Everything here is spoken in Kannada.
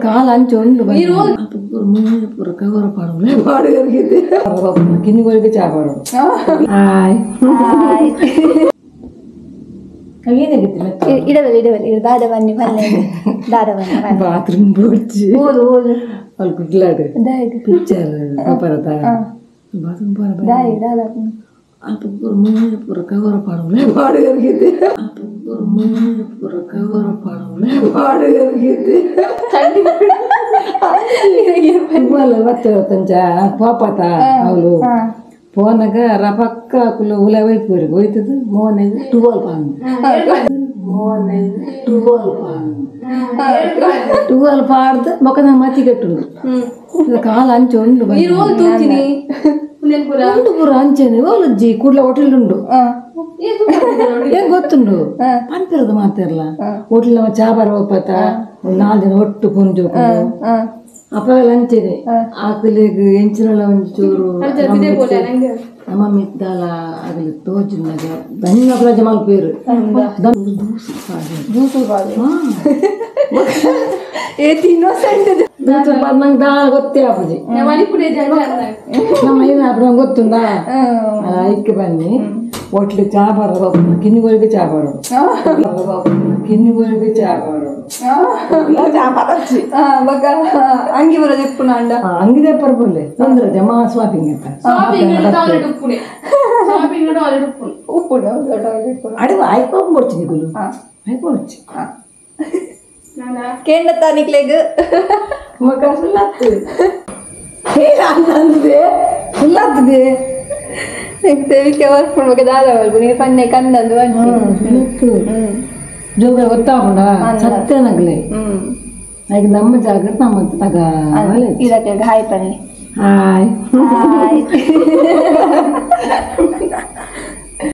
ಕಾಲ ಹಂಚು ಉಂಡು ಪೂರ ಕವರ ಪಾಡೋದು ಪಾಡುಗರಿಗೆ ಕಿನ್ನಿಗಳಿಗೆ ಚಾ ಪಾಡೋದು ಹಾಯ್ ಇಡವಲ್ಲಿ ದಾದ ಬನ್ನಿ ಬನ್ನಿ ದಾದ ಬನ್ನಿ ಬಾತ್ರೂಮ್ ಬೋಡ್ಚಿ ಓದು ಓದು ಅಲ್ಲಿ ಕುಡ್ಲಾಡು ಪಿಕ್ಚರ್ ಬರತ್ತ ಬಾತ್ರೂಮ್ ಬರ ದಾಯಿ ದಾದ ಅಲ್ಪ ಪೂರ ಕವರ ಪಾಡೋದು ಪಾಡುಗರಿಗೆ ಪೂರ ಕವರ ಪಾಡೋದು ಪಾಡುಗರಿಗೆ ಮತ್ತೆ ತಂಚ ಪಾಪತ ಅವಳು ಫೋನಾಗ ರಪಕ್ಕ ಉಲ ವೈಪೂರಿಗೆ ಹೋಯ್ತದ ಮೋನಾಗ 12 ಪಾಡ್ದು ಮೊಕ್ಕನ ಮತಿ ಕಟ್ಟುಂಡು ಕಾಲ ಹಂಚು ಉಂಡು ಉಂಡು ಪೂರ ಅಂಚೆನೆ ಓಲಜ್ಜಿ ಕೂಡ್ಲ ಹೋಟೆಲ್ ಉಂಡು ಏನ್ ಗೊತ್ತುಂಡು ಪಂಪಿರದ ಮಾತಾರಲ್ಲ ಹೋಟೆಲ್ ಚಾ ಬರ ಹೋಗ್ಪತ್ತ 4 ದಿನ ಒಟ್ಟು ಪುಂಜು ಅಪ್ಪಗೆಲ್ಲ ಅಂಚೆನೆ ಆಕಲಿಗೆ ಎಂಚಿನಲ್ಲ ಒಂದು ಚೂರು ಮಮ್ಮಿ ಇದ್ದಾಲ ಆಗಲಿ ತೋಚಿನಾಗ ಧನ್ಯವಾದ ಜಮಾಲ್ ಪೇರು ನಂಗೆ ದಾಳ ಗೊತ್ತೇ ಆಪುಜಿ ನಮ್ಮ ಐದು ಗೊತ್ತುಂಡ ಐಕ್ಕೆ ಬನ್ನಿ ಹೋಟ್ಲಿಗೆ ಚಾ ಬರೋದು ಕಿನ್ನಿಗಳಿಗೆ ಚಾ ಬರೋದು ಕಿನ್ನಿಗಳಿಗೆ ಚಾ ಬರೋದು ಅಂಗಿ ಬರೋದು ಎಪ್ಪು ನಾಂಡ ಅಂಗಿದೆ ಪರ್ಬಲ್ಲೆ ತೊಂದ್ರೆ ಜಮಾ ಸ್ವಾಪಿಂಗ್ ಅಂತ ಉಪ್ಪು ಅಡುಗೆ ಆಯ್ಕೊಂಡ್ಬಿಡ್ತೀನಿ ಗುಲು ಆಯ್ಕೊಂಡ್ಬಿಡ್ಚಿ ಕೇಂಡ ತಾನಿಕ್ಲೆಗ್ ಮಗ ಫುಲ್ಲಾಗ್ತದೆ ಅಂದೆ ಫುಲ್ಲಾಗ್ತದೆ ತೆವಿಕೆ ವರ್ಕ್ ಮಾಡ್ಬೇಕು ದಾದ ನೀವು ಪನ್ನೆ ಕಂದಂದು ಜೋಗ ಗೊತ್ತಾಗೊಂಡ ಸತ್ಯನಾಗ್ಲೆ ಈಗ ನಮ್ಮ ಜಾಗ ನಮ್ಮ ತಗ ಇದಕ್ಕೆ ಹಾಯ್ ಪನ್ನಿ ಹಾಯ್